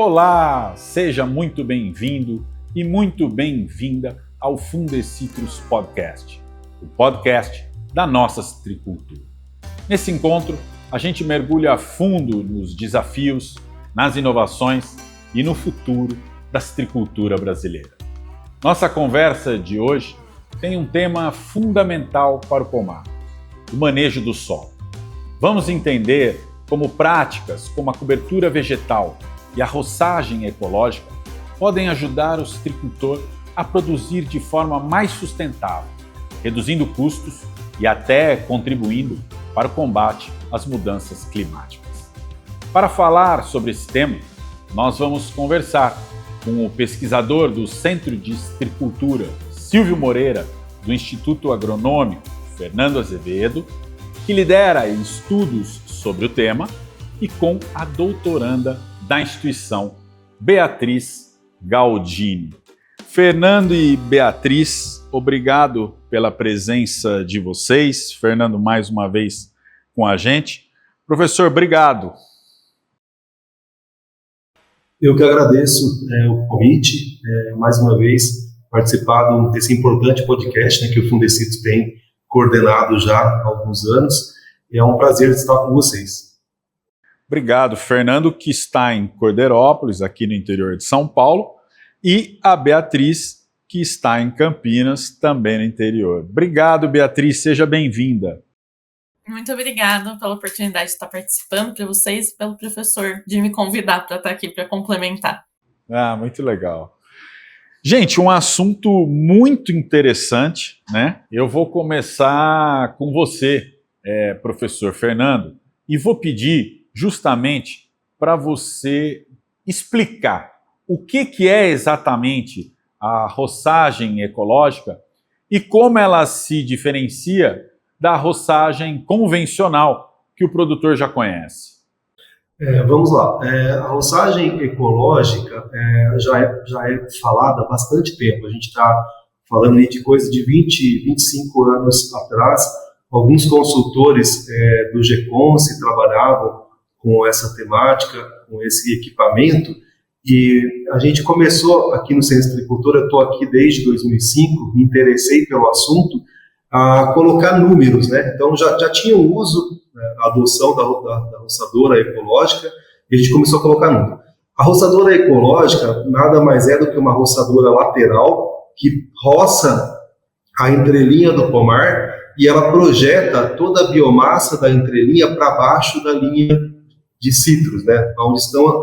Olá, seja muito bem-vindo e muito bem-vinda ao Fundecitrus Podcast, o podcast da nossa citricultura. Nesse encontro, a gente mergulha a fundo nos desafios, nas inovações e no futuro da citricultura brasileira. Nossa conversa de hoje tem um tema fundamental para o pomar, o manejo do solo. Vamos entender como práticas como a cobertura vegetal e a roçagem ecológica podem ajudar o citricultor a produzir de forma mais sustentável, reduzindo custos e até contribuindo para o combate às mudanças climáticas. Para falar sobre esse tema, nós vamos conversar com o pesquisador do Centro de Citricultura, Silvio Moreira, do Instituto Agronômico, Fernando Azevedo, que lidera estudos sobre o tema, e com a doutoranda da instituição, Beatriz Galdini. Fernando e Beatriz, obrigado pela presença de vocês. Fernando, mais uma vez com a gente. Professor, obrigado. Eu que agradeço o convite, mais uma vez, participar desse importante podcast que o Fundecitrus tem coordenado já há alguns anos. É um prazer estar com vocês. Obrigado, Fernando, que está em Cordeirópolis, aqui no interior de São Paulo, e a Beatriz, que está em Campinas, também no interior. Obrigado, Beatriz, seja bem-vinda. Muito obrigada pela oportunidade de estar participando, para vocês e pelo professor de me convidar para estar aqui para complementar. Muito legal. Gente, um assunto muito interessante, né? Eu vou começar com você, professor Fernando, e vou pedir justamente para você explicar o que é exatamente a roçagem ecológica e como ela se diferencia da roçagem convencional que o produtor já conhece. Vamos lá. A roçagem ecológica já é falada há bastante tempo. A gente está falando aí de coisa de 20, 25 anos atrás. Alguns consultores do GECONS trabalhavam com essa temática, com esse equipamento, e a gente começou aqui no Centro de Citricultura, eu estou aqui desde 2005, me interessei pelo assunto, a colocar números, né? Então já tinha o uso, a adoção da roçadora ecológica, e a gente começou a colocar número. A roçadora ecológica nada mais é do que uma roçadora lateral que roça a entrelinha do pomar e ela projeta toda a biomassa da entrelinha para baixo da linha de citros, né? Onde estão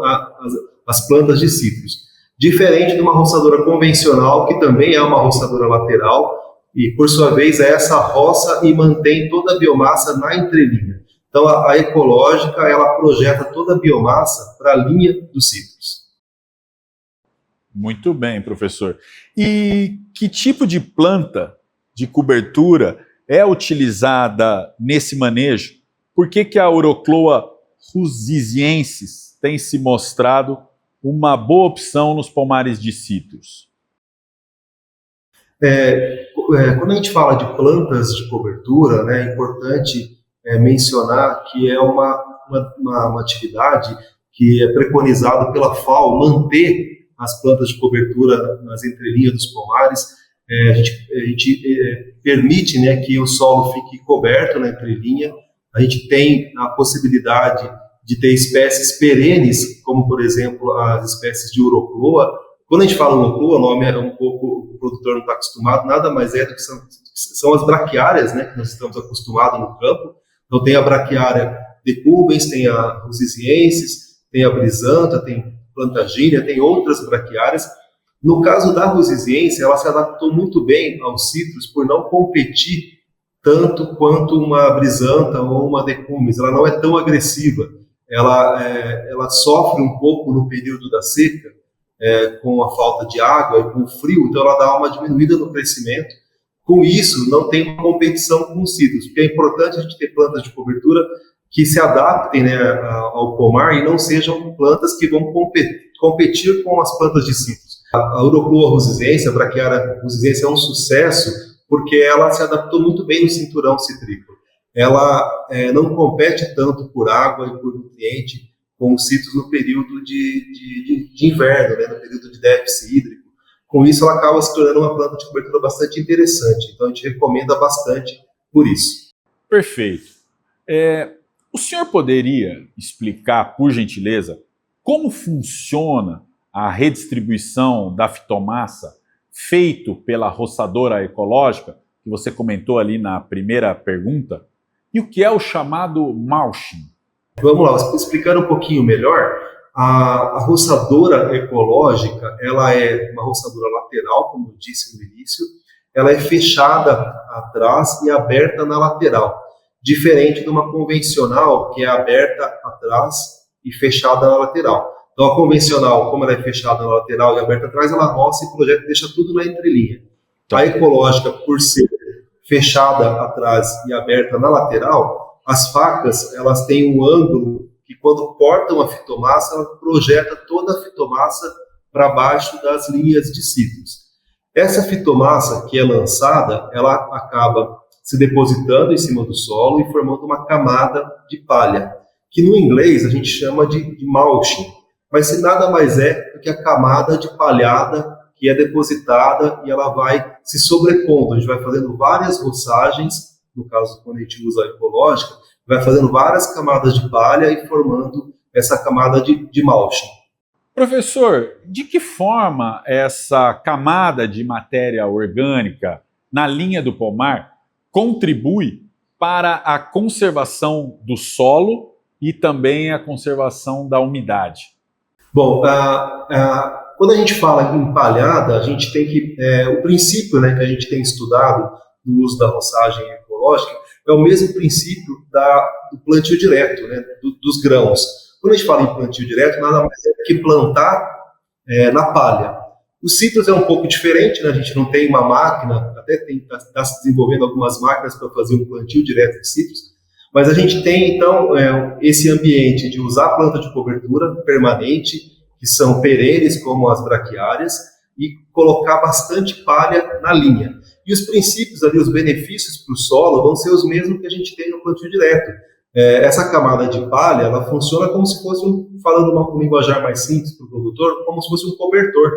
as plantas de citros. Diferente de uma roçadora convencional, que também é uma roçadora lateral, e por sua vez essa roça e mantém toda a biomassa na entrelinha. Então a ecológica, ela projeta toda a biomassa para a linha dos citros. Muito bem, professor. E que tipo de planta de cobertura é utilizada nesse manejo? Por que a Urochloa ruziziensis tem se mostrado uma boa opção nos pomares de citros? Quando a gente fala de plantas de cobertura, né, é importante mencionar que é uma atividade que é preconizada pela FAO, manter as plantas de cobertura nas entrelinhas dos pomares. A gente permite, né, que o solo fique coberto na entrelinha. A gente tem a possibilidade de ter espécies perenes, como, por exemplo, as espécies de Urochloa. Quando a gente fala Urochloa, o nome é um pouco, o produtor não está acostumado, nada mais é do que são as braquiárias, né, que nós estamos acostumados no campo. Então tem a braquiária decumbens, tem a ruziziensis, tem a brisanta, tem plantagínia, tem outras braquiárias. No caso da ruziziensis, ela se adaptou muito bem aos citros por não competir tanto quanto uma brisanta ou uma decumbens. Ela não é tão agressiva. Ela sofre um pouco no período da seca, com a falta de água e com o frio, então ela dá uma diminuída no crescimento. Com isso, não tem uma competição com os citros, porque é importante a gente ter plantas de cobertura que se adaptem, né, ao pomar e não sejam plantas que vão competir com as plantas de citros. A Urochloa ruziziensis, a braquiária ruziziensis, é um sucesso porque ela se adaptou muito bem no cinturão citrícola. Ela não compete tanto por água e por nutriente com os citros no período de inverno, né, no período de déficit hídrico. Com isso, ela acaba se tornando uma planta de cobertura bastante interessante. Então, a gente recomenda bastante por isso. Perfeito. O senhor poderia explicar, por gentileza, como funciona a redistribuição da fitomassa feito pela roçadora ecológica, que você comentou ali na primeira pergunta, e o que é o chamado mulching? Vamos lá, explicando um pouquinho melhor, a roçadora ecológica, ela é uma roçadora lateral, como eu disse no início, ela é fechada atrás e aberta na lateral, diferente de uma convencional, que é aberta atrás e fechada na lateral. Então, a convencional, como ela é fechada na lateral e aberta atrás, ela roça e projeta e deixa tudo na entrelinha. A ecológica, por ser fechada atrás e aberta na lateral, as facas, elas têm um ângulo que, quando cortam a fitomassa, ela projeta toda a fitomassa para baixo das linhas de citros. Essa fitomassa que é lançada, ela acaba se depositando em cima do solo e formando uma camada de palha, que no inglês a gente chama de mulching, mas nada mais é do que a camada de palhada que é depositada e ela vai se sobrepondo. A gente vai fazendo várias roçagens, no caso, quando a gente usa a ecológica, vai fazendo várias camadas de palha e formando essa camada de mulching. Professor, de que forma essa camada de matéria orgânica na linha do pomar contribui para a conservação do solo e também a conservação da umidade? Bom, quando a gente fala em palhada, a gente tem que... o princípio, né, que a gente tem estudado no uso da roçagem ecológica é o mesmo princípio do plantio direto, né, dos grãos. Quando a gente fala em plantio direto, nada mais é que plantar na palha. Os citros é um pouco diferente, né? A gente não tem uma máquina, até está se desenvolvendo algumas máquinas para fazer um plantio direto de citros, mas a gente tem, então, esse ambiente de usar planta de cobertura permanente, que são perenes, como as braquiárias, e colocar bastante palha na linha. E os princípios ali, os benefícios para o solo, vão ser os mesmos que a gente tem no plantio direto. Essa camada de palha, ela funciona como se fosse, falando um linguajar mais simples para o produtor, como se fosse um cobertor.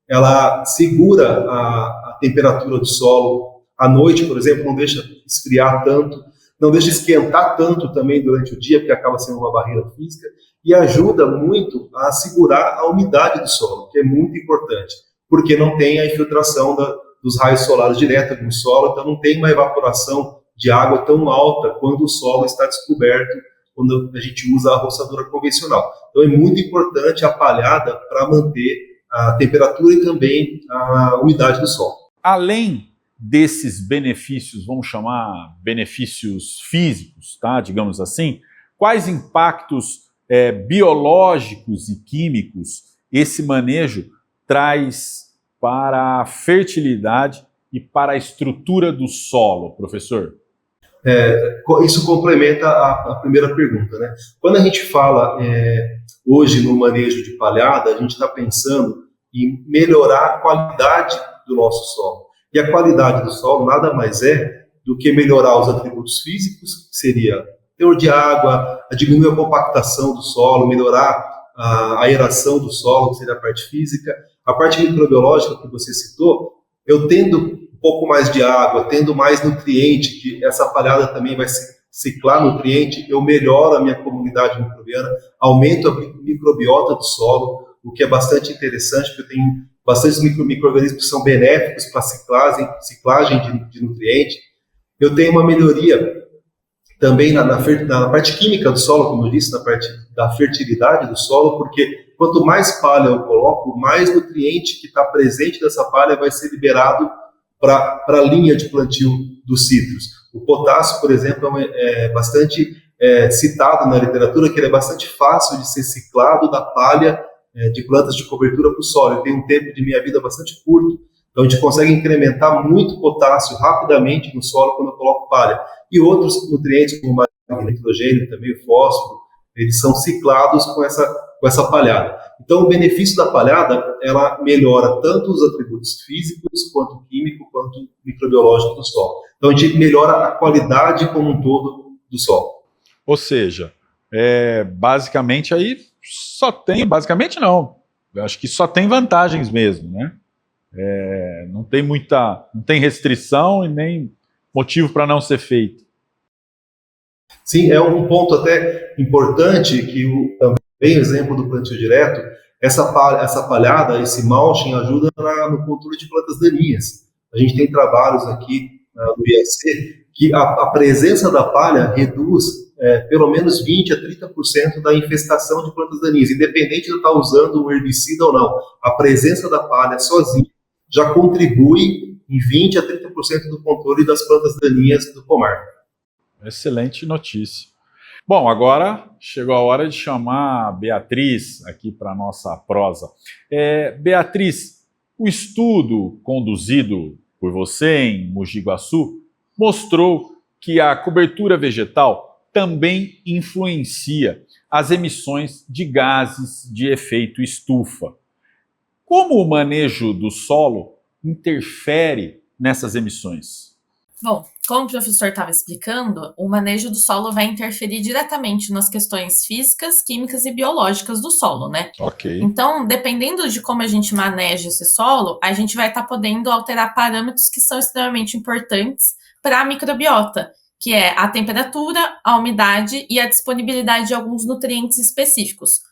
Ela segura a temperatura do solo. À noite, por exemplo, não deixa esfriar tanto, não deixa esquentar tanto também durante o dia, porque acaba sendo uma barreira física, e ajuda muito a segurar a umidade do solo, que é muito importante, porque não tem a infiltração dos raios solares direto no solo, então não tem uma evaporação de água tão alta quando o solo está descoberto, quando a gente usa a roçadora convencional. Então é muito importante a palhada para manter a temperatura e também a umidade do solo. Além desses benefícios, vamos chamar benefícios físicos, tá, digamos assim, quais impactos biológicos e químicos esse manejo traz para a fertilidade e para a estrutura do solo, professor? Isso complementa a primeira pergunta, né? Quando a gente fala hoje no manejo de palhada, a gente está pensando em melhorar a qualidade do nosso solo. E a qualidade do solo nada mais é do que melhorar os atributos físicos, que seria teor de água, diminuir a compactação do solo, melhorar a aeração do solo, que seria a parte física. A parte microbiológica que você citou, eu tendo um pouco mais de água, tendo mais nutriente, que essa palhada também vai ciclar nutriente, eu melhoro a minha comunidade microbiana, aumento a microbiota do solo, o que é bastante interessante, porque eu tenho bastantes micro-organismos que são benéficos para a ciclagem de nutriente. Eu tenho uma melhoria também na parte química do solo, como eu disse, na parte da fertilidade do solo, porque quanto mais palha eu coloco, mais nutriente que está presente dessa palha vai ser liberado para a linha de plantio dos citros. O potássio, por exemplo, é bastante citado na literatura, que ele é bastante fácil de ser ciclado da palha de plantas de cobertura para o solo. Ele tem um tempo de meia-vida bastante curto, então a gente consegue incrementar muito potássio rapidamente no solo quando eu coloco palha. E outros nutrientes, como o nitrogênio, também o fósforo, eles são ciclados com essa palhada. Então o benefício da palhada, ela melhora tanto os atributos físicos, quanto químico, quanto microbiológico do solo. Então a gente melhora a qualidade como um todo do solo. Ou seja, basicamente aí só tem, basicamente não. Eu acho que só tem vantagens mesmo, né? Não tem restrição e nem motivo para não ser feito. Sim, é um ponto até importante que também o exemplo do plantio direto, essa palhada, esse mulching ajuda no controle de plantas daninhas. A gente tem trabalhos aqui no IAC que a presença da palha reduz pelo menos 20 a 30% da infestação de plantas daninhas, independente de eu estar usando um herbicida ou não. A presença da palha sozinha já contribui em 20 a 30% do controle das plantas daninhas do pomar. Excelente notícia. Bom, agora chegou a hora de chamar a Beatriz aqui para a nossa prosa. Beatriz, o estudo conduzido por você em Mogi Guaçu mostrou que a cobertura vegetal também influencia as emissões de gases de efeito estufa. Como o manejo do solo interfere nessas emissões? Bom, como o professor estava explicando, o manejo do solo vai interferir diretamente nas questões físicas, químicas e biológicas do solo, né? Ok. Então, dependendo de como a gente maneja esse solo, a gente vai estar podendo alterar parâmetros que são extremamente importantes para a microbiota, que é a temperatura, a umidade e a disponibilidade de alguns nutrientes específicos.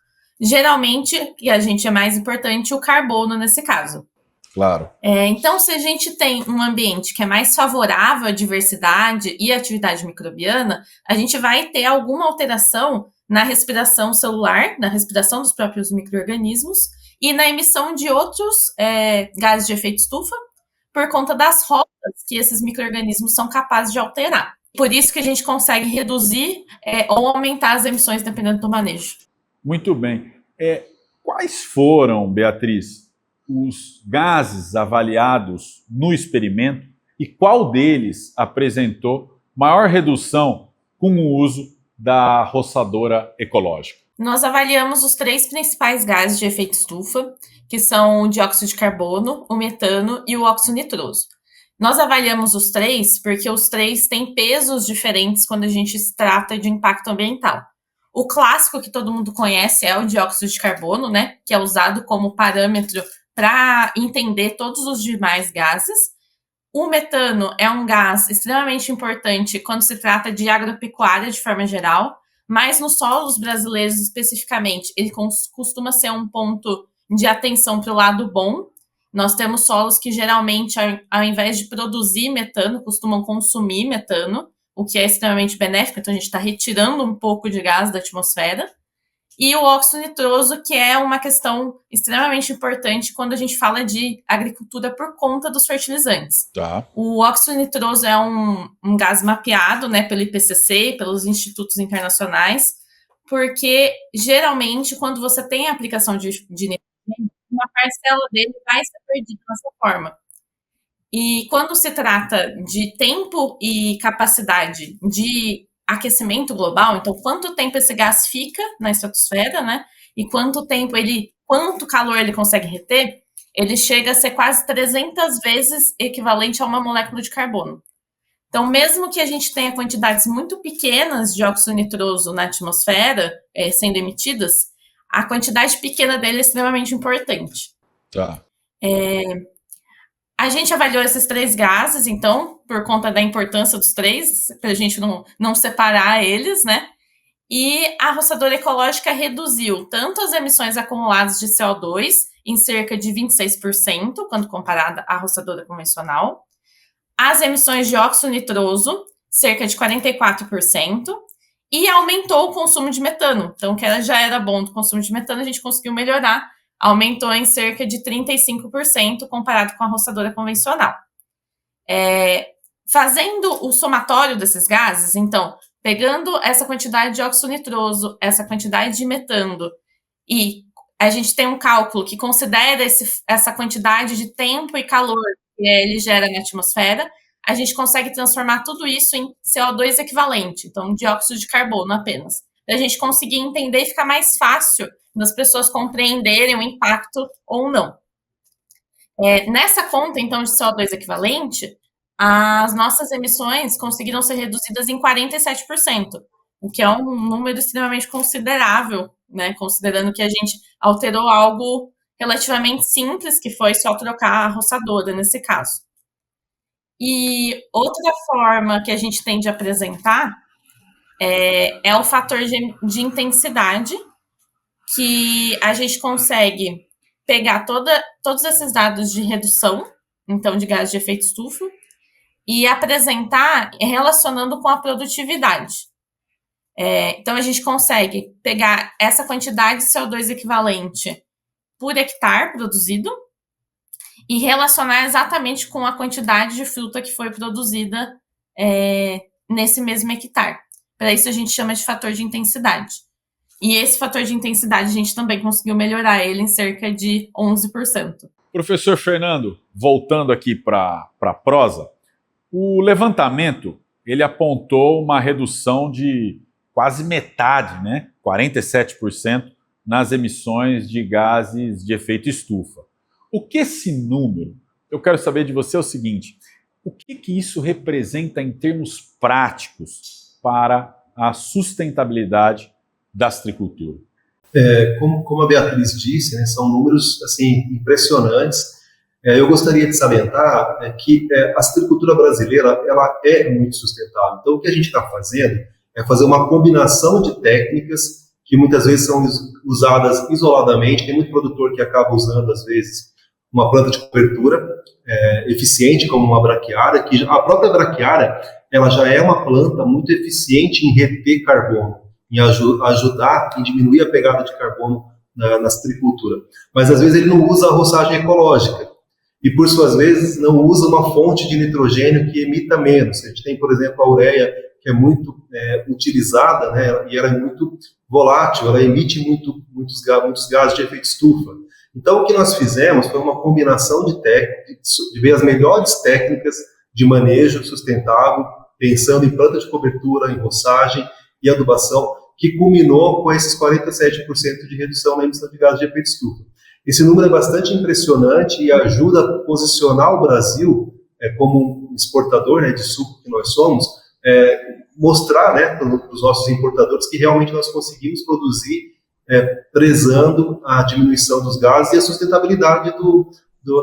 Geralmente, e a gente é mais importante, o carbono nesse caso. Claro. Então, se a gente tem um ambiente que é mais favorável à diversidade e à atividade microbiana, a gente vai ter alguma alteração na respiração celular, na respiração dos próprios micro-organismos e na emissão de outros gases de efeito estufa por conta das rotas que esses micro-organismos são capazes de alterar. Por isso que a gente consegue reduzir ou aumentar as emissões dependendo do manejo. Muito bem. Quais foram, Beatriz, os gases avaliados no experimento e qual deles apresentou maior redução com o uso da roçadora ecológica? Nós avaliamos os 3 principais gases de efeito estufa, que são o dióxido de carbono, o metano e o óxido nitroso. Nós avaliamos os 3 porque os 3 têm pesos diferentes quando a gente se trata de impacto ambiental. O clássico que todo mundo conhece é o dióxido de carbono, né, que é usado como parâmetro para entender todos os demais gases. O metano é um gás extremamente importante quando se trata de agropecuária de forma geral, mas nos solos brasileiros especificamente, ele costuma ser um ponto de atenção para o lado bom. Nós temos solos que geralmente, ao invés de produzir metano, costumam consumir metano, o que é extremamente benéfico, então a gente está retirando um pouco de gás da atmosfera. E o óxido nitroso, que é uma questão extremamente importante quando a gente fala de agricultura por conta dos fertilizantes. Tá. O óxido nitroso é um gás mapeado, né, pelo IPCC, pelos institutos internacionais, porque geralmente quando você tem a aplicação de nitrogênio, uma parcela dele vai ser perdida dessa forma. E quando se trata de tempo e capacidade de aquecimento global, então quanto tempo esse gás fica na estratosfera, né? E quanto calor ele consegue reter, ele chega a ser quase 300 vezes equivalente a uma molécula de carbono. Então, mesmo que a gente tenha quantidades muito pequenas de óxido nitroso na atmosfera sendo emitidas, a quantidade pequena dele é extremamente importante. Tá. A gente avaliou esses 3 gases, então, por conta da importância dos 3, para a gente não separar eles, né? E a roçadora ecológica reduziu tanto as emissões acumuladas de CO2 em cerca de 26%, quando comparada à roçadora convencional, as emissões de óxido nitroso, cerca de 44%, e aumentou o consumo de metano. Então, que já era bom do consumo de metano, a gente conseguiu melhorar, aumentou em cerca de 35% comparado com a roçadora convencional. Fazendo o somatório desses gases, então, pegando essa quantidade de óxido nitroso, essa quantidade de metano, e a gente tem um cálculo que considera essa quantidade de tempo e calor que ele gera na atmosfera, a gente consegue transformar tudo isso em CO2 equivalente, então dióxido de carbono apenas. A gente conseguir entender e ficar mais fácil das pessoas compreenderem o impacto ou não. Nessa conta, então, de CO2 equivalente, as nossas emissões conseguiram ser reduzidas em 47%, o que é um número extremamente considerável né? Considerando que a gente alterou algo relativamente simples, que foi só trocar a roçadora nesse caso. E outra forma que a gente tem de apresentar é o fator de intensidade, que a gente consegue pegar todos esses dados de redução, então, de gás de efeito estufa, e apresentar relacionando com a produtividade. Então, a gente consegue pegar essa quantidade de CO2 equivalente por hectare produzido e relacionar exatamente com a quantidade de fruta que foi produzida nesse mesmo hectare. Para isso, a gente chama de fator de intensidade. E esse fator de intensidade, a gente também conseguiu melhorar ele em cerca de 11%. Professor Fernando, voltando aqui para a prosa, o levantamento ele apontou uma redução de quase metade, né? 47% nas emissões de gases de efeito estufa. O que esse número, eu quero saber de você o seguinte, o que isso representa em termos práticos para a sustentabilidade da citricultura? Como a Beatriz disse, né, são números assim, impressionantes. Eu gostaria de salientar que a citricultura brasileira ela é muito sustentável. Então, o que a gente está fazendo é fazer uma combinação de técnicas que muitas vezes são usadas isoladamente. Tem muito produtor que acaba usando, às vezes, uma planta de cobertura eficiente, como uma braquiária, que a própria braquiária ela já é uma planta muito eficiente em reter carbono, em ajudar em diminuir a pegada de carbono na citricultura. Mas, às vezes, ele não usa a roçagem ecológica e, por suas vezes, não usa uma fonte de nitrogênio que emita menos. A gente tem, por exemplo, a ureia, que é muito utilizada, né, e ela é muito volátil, ela emite muitos gases de efeito estufa. Então, o que nós fizemos foi uma combinação de técnicas, de ver as melhores técnicas de manejo sustentável, pensando em planta de cobertura, em roçagem e adubação, que culminou com esses 47% de redução na emissão de gases de efeito estufa. Esse número é bastante impressionante e ajuda a posicionar o Brasil como um exportador, né, de suco que nós somos, mostrar, né, para os nossos importadores que realmente nós conseguimos produzir prezando a diminuição dos gases e a sustentabilidade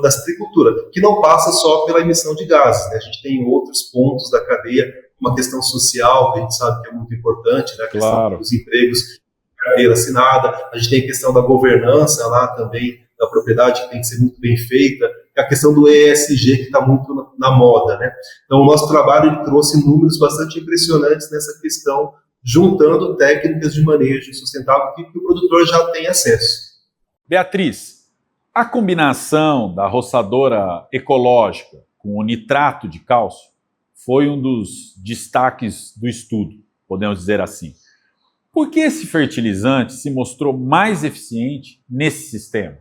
da citricultura, que não passa só pela emissão de gases, né? A gente tem outros pontos da cadeia, uma questão social, que a gente sabe que é muito importante, né? A questão dos empregos, carteira assinada, a gente tem a questão da governança lá também, da propriedade, que tem que ser muito bem feita, a questão do ESG, que está muito na moda, né? Então, o nosso trabalho ele trouxe números bastante impressionantes nessa questão, juntando técnicas de manejo sustentável que o produtor já tem acesso. Beatriz, a combinação da roçadora ecológica com o nitrato de cálcio foi um dos destaques do estudo, podemos dizer assim. Por que esse fertilizante se mostrou mais eficiente nesse sistema?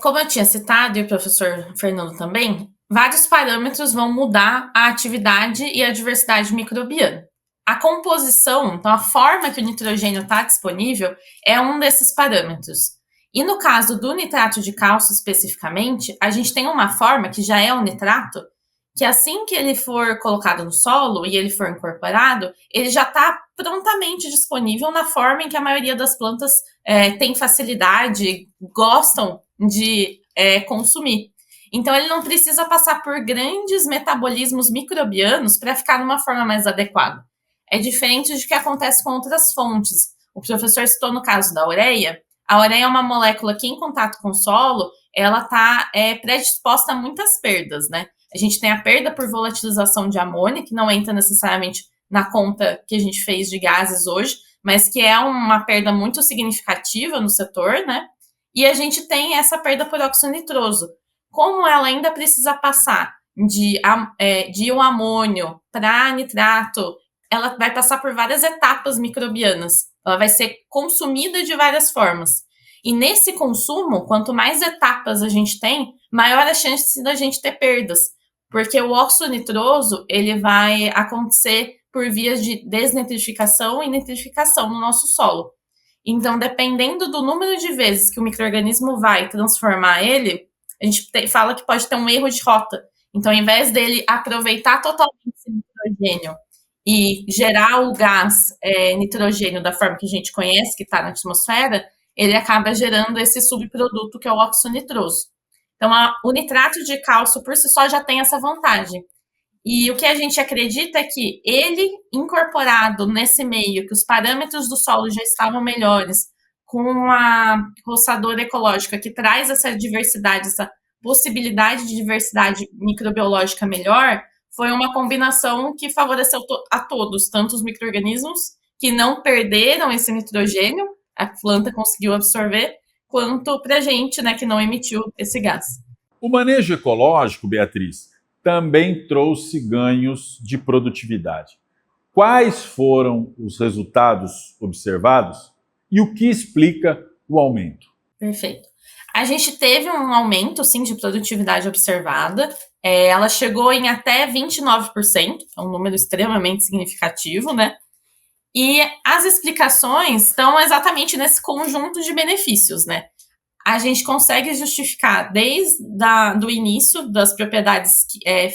Como eu tinha citado, e o professor Fernando também, vários parâmetros vão mudar a atividade e a diversidade microbiana. A composição, então a forma que o nitrogênio está disponível, é um desses parâmetros. E no caso do nitrato de cálcio especificamente, a gente tem uma forma que já é o nitrato, que assim que ele for colocado no solo e ele for incorporado, ele já está prontamente disponível na forma em que a maioria das plantas tem facilidade, gostam de consumir. Então, ele não precisa passar por grandes metabolismos microbianos para ficar numa forma mais adequada. É diferente do que acontece com outras fontes. O professor citou no caso da ureia. A ureia é uma molécula que, em contato com o solo, ela está predisposta a muitas perdas, né? A gente tem a perda por volatilização de amônia, que não entra necessariamente na conta que a gente fez de gases hoje, mas que é uma perda muito significativa no setor, né? E a gente tem essa perda por óxido nitroso. Como ela ainda precisa passar de um amônio para nitrato, ela vai passar por várias etapas microbianas. Ela vai ser consumida de várias formas. E nesse consumo, quanto mais etapas a gente tem, maior a chance da gente ter perdas. Porque o óxido nitroso, ele vai acontecer por vias de desnitrificação e nitrificação no nosso solo. Então, dependendo do número de vezes que o micro-organismo vai transformar ele, a gente fala que pode ter um erro de rota. Então, ao invés dele aproveitar totalmente esse nitrogênio e gerar o gás nitrogênio da forma que a gente conhece, que está na atmosfera, ele acaba gerando esse subproduto que é o óxido nitroso. Então, o nitrato de cálcio por si só já tem essa vantagem. E o que a gente acredita é que ele, incorporado nesse meio, que os parâmetros do solo já estavam melhores, com a roçadora ecológica que traz essa diversidade, essa possibilidade de diversidade microbiológica melhor, foi uma combinação que favoreceu a todos, tanto os micro-organismos que não perderam esse nitrogênio, a planta conseguiu absorver, quanto para a gente, né, que não emitiu esse gás. O manejo ecológico, Beatriz, também trouxe ganhos de produtividade. Quais foram os resultados observados e o que explica o aumento? Perfeito. A gente teve um aumento, sim, de produtividade observada. Ela chegou em até 29%, é um número extremamente significativo, né? E as explicações estão exatamente nesse conjunto de benefícios, né? A gente consegue justificar desde do início das propriedades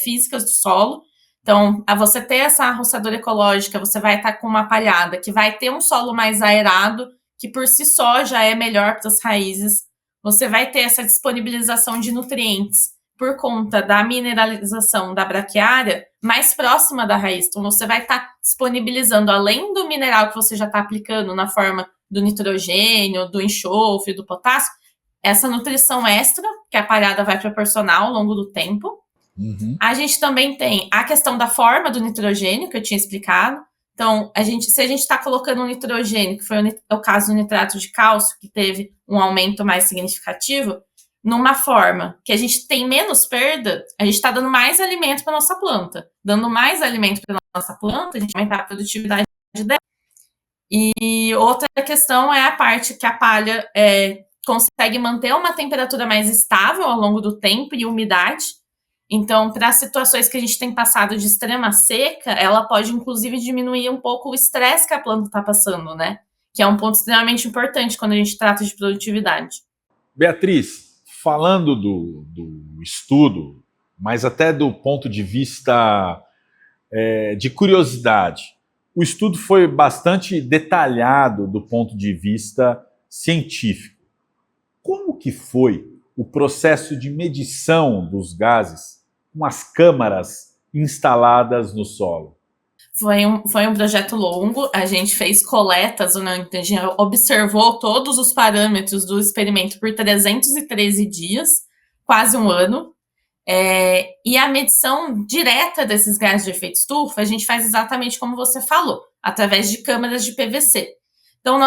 físicas do solo. Então, a você ter essa roçadora ecológica, você vai estar com uma palhada que vai ter um solo mais aerado, que por si só já é melhor para as raízes. Você vai ter essa disponibilização de nutrientes por conta da mineralização da braquiária mais próxima da raiz. Então, você vai estar disponibilizando, além do mineral que você já está aplicando na forma do nitrogênio, do enxofre, do potássio, essa nutrição extra que a palhada vai proporcionar ao longo do tempo. Uhum. A gente também tem a questão da forma do nitrogênio, que eu tinha explicado. Então, se a gente está colocando um nitrogênio, que foi o caso do nitrato de cálcio, que teve um aumento mais significativo, numa forma que a gente tem menos perda, a gente está dando mais alimento para nossa planta. Dando mais alimento para nossa planta, a gente vai aumentar a produtividade dela. E outra questão é a parte que a palha consegue manter uma temperatura mais estável ao longo do tempo e umidade. Então, para situações que a gente tem passado de extrema seca, ela pode, inclusive, diminuir um pouco o estresse que a planta está passando, né? Que é um ponto extremamente importante quando a gente trata de produtividade. Beatriz, falando do estudo, mas até do ponto de vista de curiosidade, o estudo foi bastante detalhado do ponto de vista científico. Como que foi o processo de medição dos gases com as câmaras instaladas no solo? Foi um projeto longo, a gente fez coletas, né? A gente observou todos os parâmetros do experimento por 313 dias, quase um ano. E a medição direta desses gases de efeito estufa, a gente faz exatamente como você falou, através de câmaras de PVC. Então,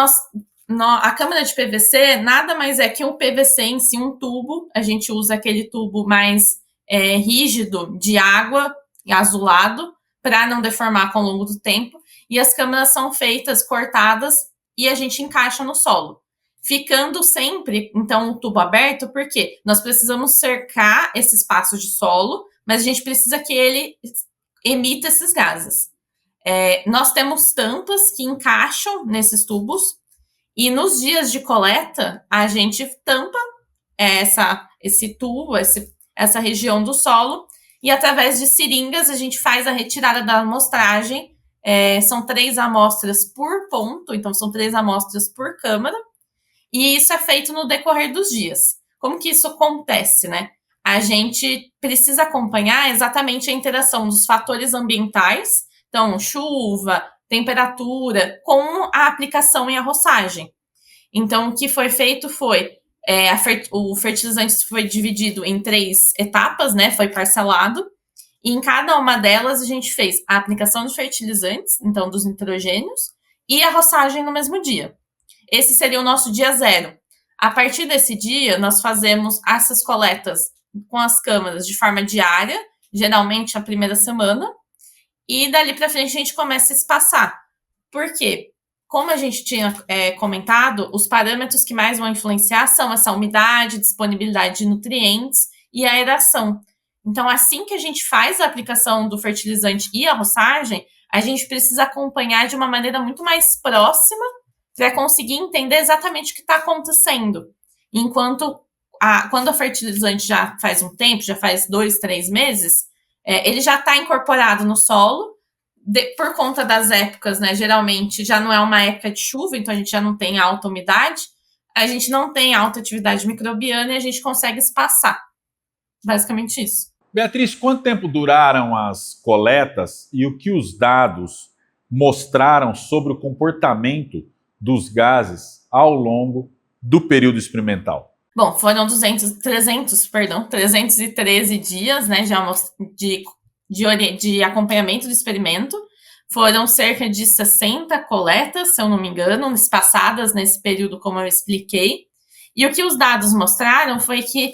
a câmara de PVC nada mais é que um PVC em si, um tubo. A gente usa aquele tubo mais rígido de água azulado para não deformar com o longo do tempo. E as câmaras são feitas, cortadas, e a gente encaixa no solo. Ficando sempre, então, o tubo aberto, porque nós precisamos cercar esse espaço de solo, mas a gente precisa que ele emita esses gases. Nós temos tampas que encaixam nesses tubos, e nos dias de coleta, a gente tampa esse tubo, essa região do solo, e através de seringas a gente faz a retirada da amostragem. São 3 amostras por ponto, então são 3 amostras por câmara, e isso é feito no decorrer dos dias. Como que isso acontece, né? A gente precisa acompanhar exatamente a interação dos fatores ambientais, então chuva, temperatura, com a aplicação e a roçagem. Então, o que foi feito foi, o fertilizante foi dividido em 3 etapas, né? Foi parcelado, e em cada uma delas a gente fez a aplicação de fertilizantes, então dos nitrogênios, e a roçagem no mesmo dia. Esse seria o nosso dia 0. A partir desse dia, nós fazemos essas coletas com as câmaras de forma diária, geralmente a primeira semana, e dali para frente a gente começa a espaçar. Por quê? Como a gente tinha comentado, os parâmetros que mais vão influenciar são essa umidade, disponibilidade de nutrientes e a aeração. Então, assim que a gente faz a aplicação do fertilizante e a roçagem, a gente precisa acompanhar de uma maneira muito mais próxima para conseguir entender exatamente o que está acontecendo. Enquanto, quando o fertilizante já faz um tempo, já faz 2, 3 meses, ele já está incorporado no solo, por conta das épocas, né? Geralmente já não é uma época de chuva, então a gente já não tem alta umidade, a gente não tem alta atividade microbiana e a gente consegue espaçar. Basicamente isso. Beatriz, quanto tempo duraram as coletas e o que os dados mostraram sobre o comportamento dos gases ao longo do período experimental? Bom, foram 313 dias, né, de acompanhamento do experimento. Foram cerca de 60 coletas, se eu não me engano, passadas nesse período, como eu expliquei. E o que os dados mostraram foi que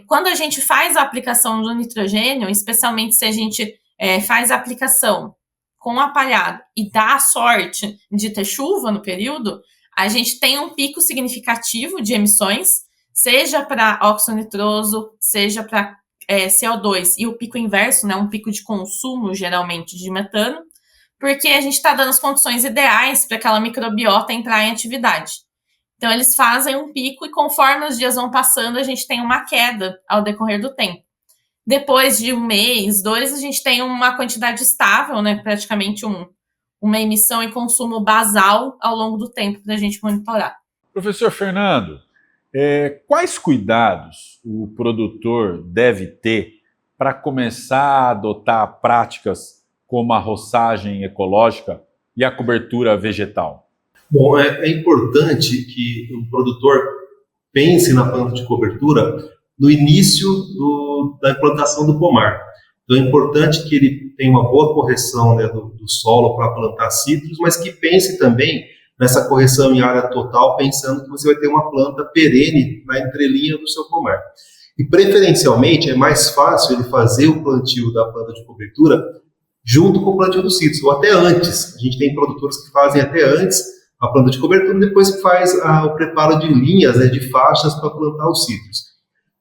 quando a gente faz a aplicação do nitrogênio, especialmente se a gente faz a aplicação com a palhada e dá a sorte de ter chuva no período, a gente tem um pico significativo de emissões, seja para óxido nitroso, seja para CO2, e o pico inverso, né, um pico de consumo, geralmente, de metano, porque a gente está dando as condições ideais para aquela microbiota entrar em atividade. Então, eles fazem um pico e conforme os dias vão passando, a gente tem uma queda ao decorrer do tempo. Depois de 1 mês, 2, a gente tem uma quantidade estável, né, praticamente uma emissão e consumo basal ao longo do tempo para a gente monitorar. Professor Fernando, quais cuidados o produtor deve ter para começar a adotar práticas como a roçagem ecológica e a cobertura vegetal? Bom, é importante que o produtor pense na planta de cobertura no início da implantação do pomar. Então é importante que ele tenha uma boa correção, né, do solo para plantar citros, mas que pense também nessa correção em área total, pensando que você vai ter uma planta perene na entrelinha do seu pomar. E preferencialmente é mais fácil ele fazer o plantio da planta de cobertura junto com o plantio dos citros, ou até antes. A gente tem produtores que fazem até antes a planta de cobertura, depois que faz o preparo de linhas, né, de faixas para plantar os citros.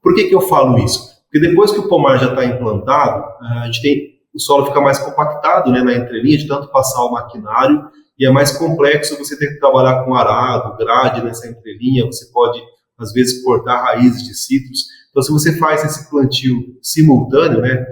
Por que eu falo isso? Porque depois que o pomar já está implantado, o solo fica mais compactado, né, na entrelinha, de tanto passar o maquinário, e é mais complexo você ter que trabalhar com arado, grade nessa entrelinha, você pode, às vezes, cortar raízes de citros. Então, se você faz esse plantio simultâneo, né,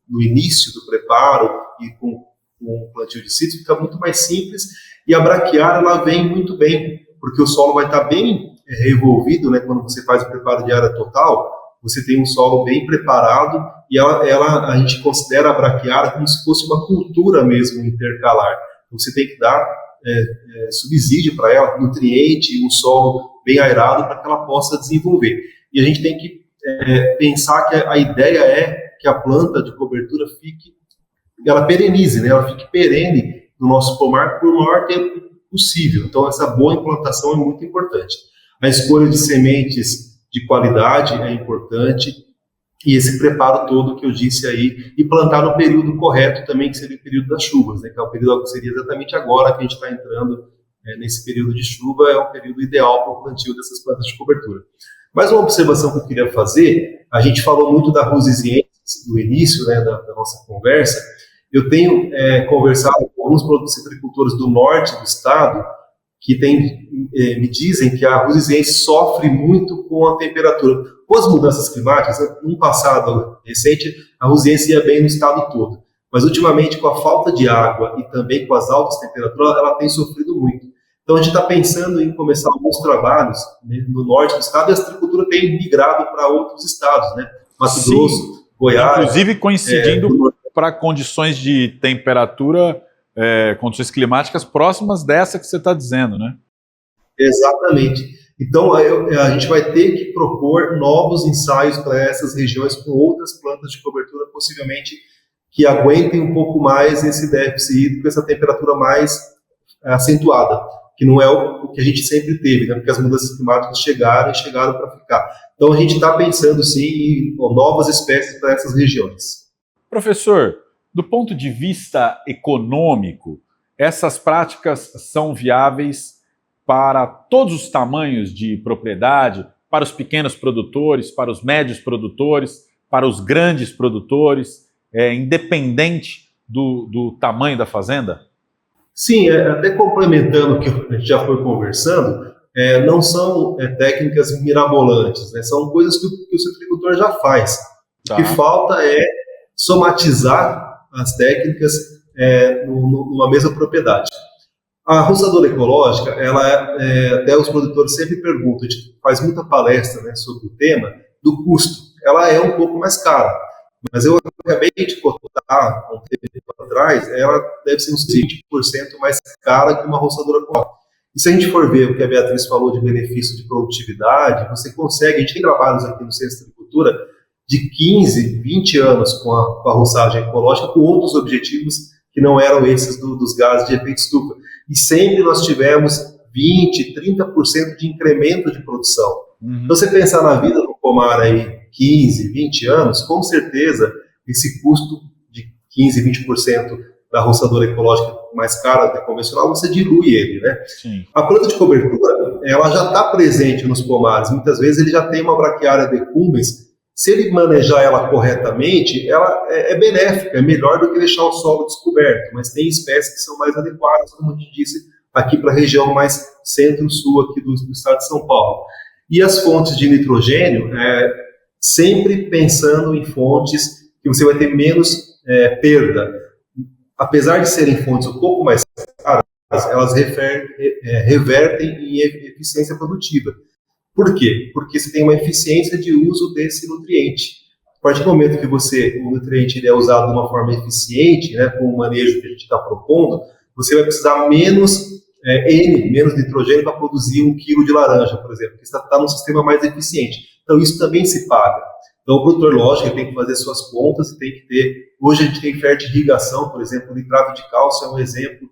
no início do preparo e com o plantio de citros, fica muito mais simples, e a braquiária ela vem muito bem, porque o solo vai estar bem revolvido, né, quando você faz o preparo de área total, você tem um solo bem preparado, e a gente considera a braquiária como se fosse uma cultura mesmo intercalar. Então, você tem que dar subsídio para ela, nutriente, um solo bem aerado para que ela possa desenvolver. E a gente tem que pensar que a ideia é que a planta de cobertura ela perenize, né? Ela fique perene no nosso pomar por o maior tempo possível. Então, essa boa implantação é muito importante. A escolha de sementes de qualidade é importante, e esse preparo todo que eu disse aí, e plantar no período correto também, que seria o período das chuvas, né? Que é o período que seria exatamente agora que a gente está entrando nesse período de chuva, é o período ideal para o plantio dessas plantas de cobertura. Mas uma observação que eu queria fazer, a gente falou muito da Rusiziensis no início, né, da nossa conversa. Eu tenho conversado com alguns produtores citricultores do norte do estado que me dizem que a Rusiziensis sofre muito com a temperatura. Com as mudanças climáticas, no passado recente, a Rusiziensis ia bem no estado todo. Mas ultimamente, com a falta de água e também com as altas temperaturas, ela tem sofrido muito. Então a gente está pensando em começar alguns trabalhos, né, no norte do estado, e a citricultura tem migrado para outros estados, né? Mato Grosso, Goiás. Inclusive coincidindo para condições de temperatura, condições climáticas próximas dessa que você está dizendo, né? Exatamente. Então a gente vai ter que propor novos ensaios para essas regiões com outras plantas de cobertura, possivelmente que aguentem um pouco mais esse déficit hídrico, essa temperatura mais acentuada, que não é o que a gente sempre teve, né? Porque as mudanças climáticas chegaram para ficar. Então a gente está pensando sim em novas espécies para essas regiões. Professor, do ponto de vista econômico, essas práticas são viáveis para todos os tamanhos de propriedade, para os pequenos produtores, para os médios produtores, para os grandes produtores, independente do tamanho da fazenda? Sim, até complementando o que a gente já foi conversando, não são técnicas mirabolantes, né? São coisas que o citricultor já faz. Tá. O que falta é somatizar as técnicas, numa mesma propriedade. A roçadora ecológica, até os produtores sempre perguntam, a gente faz muita palestra, né, sobre o tema do custo. Ela é um pouco mais cara, mas eu acabei de cotar um tempo atrás, ela deve ser uns 20% mais cara que uma roçadora ecológica. E se a gente for ver o que a Beatriz falou de benefício de produtividade, você consegue, a gente tem trabalhos aqui no Centro de Agricultura de 15, 20 anos com a roçagem ecológica, com outros objetivos que não eram esses dos gases de efeito estufa. E sempre nós tivemos 20%, 30% de incremento de produção. Então, você pensar na vida do pomar aí 15, 20 anos, com certeza esse custo de 15, 20% da roçadora ecológica mais cara que a convencional, você dilui ele, né? Sim. A planta de cobertura, ela já está presente nos pomares. Muitas vezes ele já tem uma braquiária decumbens. Se ele manejar ela corretamente, ela é benéfica, é melhor do que deixar o solo descoberto, mas tem espécies que são mais adequadas, como a gente disse, aqui para a região mais centro-sul aqui do estado de São Paulo. E as fontes de nitrogênio, sempre pensando em fontes que você vai ter menos perda. Apesar de serem fontes um pouco mais caras, elas revertem em eficiência produtiva. Por quê? Porque você tem uma eficiência de uso desse nutriente. A partir do momento que o nutriente é usado de uma forma eficiente, né, com o manejo que a gente está propondo, você vai precisar menos nitrogênio para produzir 1 quilo de laranja, por exemplo, porque está num sistema mais eficiente. Então, isso também se paga. Então, o produtor, lógico, tem que fazer suas contas, tem que ter... Hoje a gente tem fertirrigação, por exemplo, o nitrato de cálcio é um exemplo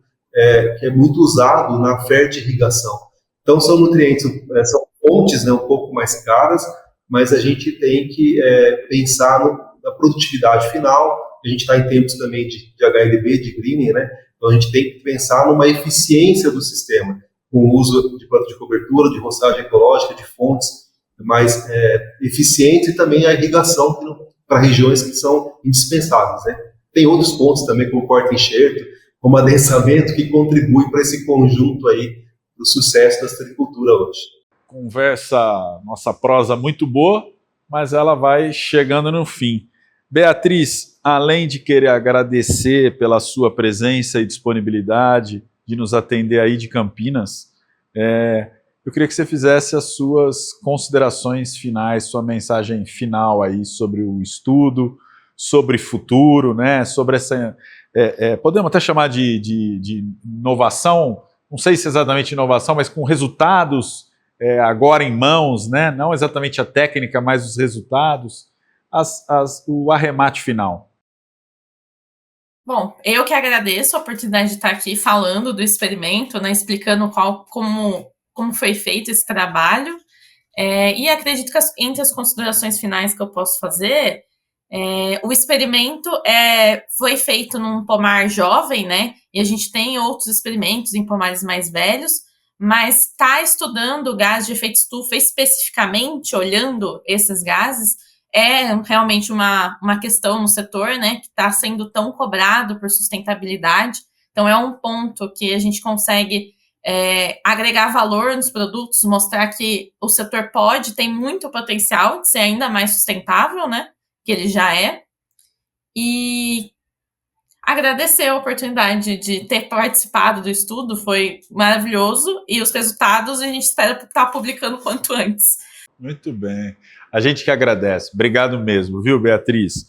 que é muito usado na fertirrigação. Então, são nutrientes, são fontes, né, um pouco mais caras, mas a gente tem que pensar na produtividade final. A gente está em tempos também de HLB, de greening, né? Então, a gente tem que pensar numa eficiência do sistema, com o uso de planta de cobertura, de roçagem ecológica, de fontes mais eficientes e também a irrigação para regiões que são indispensáveis, né? Tem outros pontos também, como porta-enxerto, como adensamento, que contribui para esse conjunto aí do sucesso da agricultura hoje. Nossa prosa muito boa, mas ela vai chegando no fim. Beatriz, além de querer agradecer pela sua presença e disponibilidade de nos atender aí de Campinas, eu queria que você fizesse as suas considerações finais, sua mensagem final aí sobre o estudo, sobre futuro, né? Sobre essa... podemos até chamar de inovação, não sei se exatamente inovação, mas com resultados agora em mãos, né? Não exatamente a técnica, mas os resultados, o arremate final. Bom, eu que agradeço a oportunidade de estar aqui falando do experimento, né, explicando como foi feito esse trabalho, e acredito que entre as considerações finais que eu posso fazer, o experimento foi feito num pomar jovem, né, e a gente tem outros experimentos em pomares mais velhos, mas está estudando o gás de efeito estufa especificamente, olhando esses gases, é realmente uma questão no setor, né, que está sendo tão cobrado por sustentabilidade. Então, é um ponto que a gente consegue agregar valor nos produtos, mostrar que o setor tem muito potencial de ser ainda mais sustentável, né, que ele já é. E agradecer a oportunidade de ter participado do estudo, foi maravilhoso, e os resultados a gente espera estar publicando quanto antes. Muito bem. A gente que agradece. Obrigado mesmo, viu, Beatriz?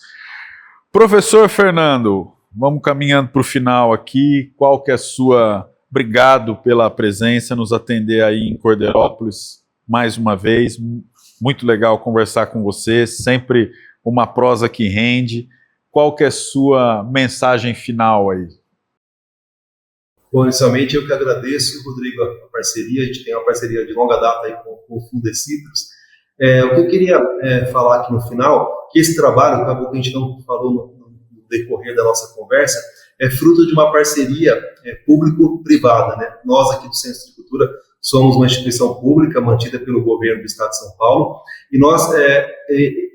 Professor Fernando, vamos caminhando para o final aqui. Qual que é a sua... Obrigado pela presença, nos atender aí em Cordeirópolis mais uma vez. Muito legal conversar com você, sempre uma prosa que rende. Qual que é a sua mensagem final aí? Bom, inicialmente eu que agradeço, Rodrigo, a parceria. A gente tem uma parceria de longa data aí com o Fundecitrus. O que eu queria falar aqui no final, que esse trabalho, acabou que a gente não falou no decorrer da nossa conversa, é fruto de uma parceria público-privada, né? Nós aqui do Centro de Cultura somos uma instituição pública mantida pelo governo do Estado de São Paulo, e nós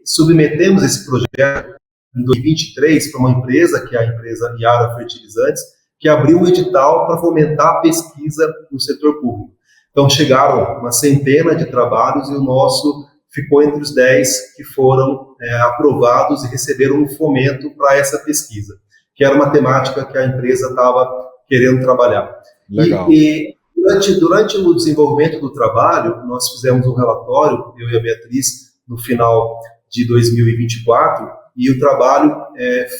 submetemos esse projeto em 2023 para uma empresa, que é a empresa Yara Fertilizantes, que abriu um edital para fomentar a pesquisa no setor público. Então chegaram uma centena de trabalhos e o nosso ficou entre os 10 que foram aprovados e receberam um fomento para essa pesquisa. que era uma temática que a empresa estava querendo trabalhar. Legal. E durante o desenvolvimento do trabalho, nós fizemos um relatório, eu e a Beatriz, no final de 2024, e o trabalho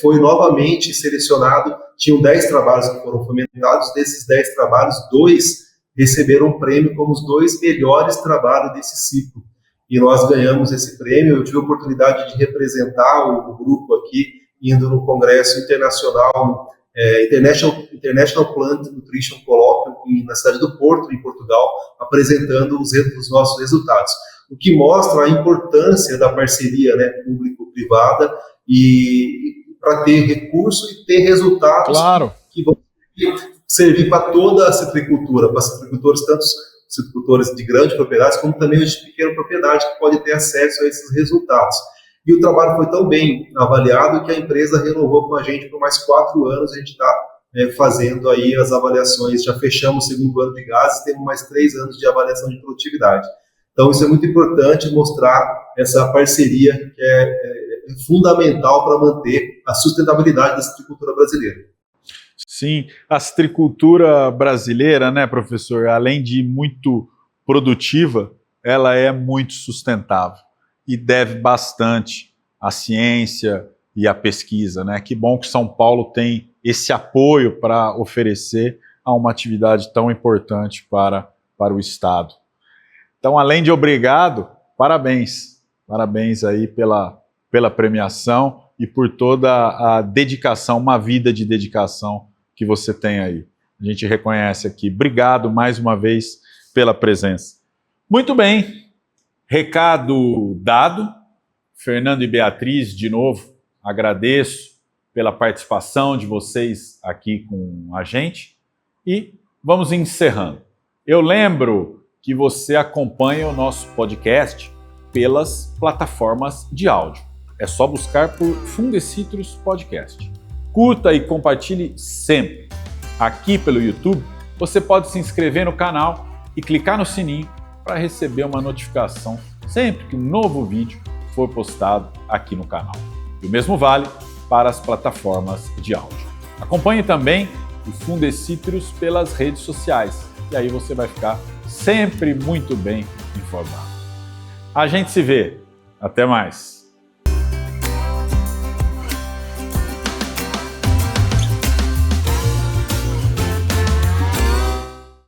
foi novamente selecionado. Tinham 10 trabalhos que foram fomentados, desses 10 trabalhos, 2 receberam um prêmio como os 2 melhores trabalhos desse ciclo. E nós ganhamos esse prêmio. Eu tive a oportunidade de representar o grupo aqui, indo no Congresso Internacional, International Plant Nutrition Colloquium, na cidade do Porto, em Portugal, apresentando os nossos resultados. O que mostra a importância da parceria, né, público-privada, e para ter recurso e ter resultados, claro, que vão servir para toda a citricultura, para citricultores, tanto citricultores de grandes propriedades, como também os de pequena propriedade, que podem ter acesso a esses resultados. E o trabalho foi tão bem avaliado que a empresa renovou com a gente por mais 4 anos. A gente está fazendo aí as avaliações, já fechamos o segundo ano de gases, temos mais 3 anos de avaliação de produtividade. Então isso é muito importante, mostrar essa parceria que é fundamental para manter a sustentabilidade da citricultura brasileira. Sim, a citricultura brasileira, né, professor, além de muito produtiva, ela é muito sustentável e deve bastante à ciência e à pesquisa, né? Que bom que São Paulo tem esse apoio para oferecer a uma atividade tão importante para o Estado. Então, além de obrigado, parabéns. Parabéns aí pela premiação e por toda a dedicação, uma vida de dedicação que você tem aí. A gente reconhece aqui. Obrigado mais uma vez pela presença. Muito bem, recado dado. Fernando e Beatriz, de novo, agradeço pela participação de vocês aqui com a gente e vamos encerrando. Eu lembro que você acompanha o nosso podcast pelas plataformas de áudio. É só buscar por Fundecitrus Podcast. Curta e compartilhe sempre. Aqui pelo YouTube, você pode se inscrever no canal e clicar no sininho para receber uma notificação sempre que um novo vídeo for postado aqui no canal. E o mesmo vale para as plataformas de áudio. Acompanhe também o Fundecitrus pelas redes sociais e aí você vai ficar sempre muito bem informado. A gente se vê. Até mais.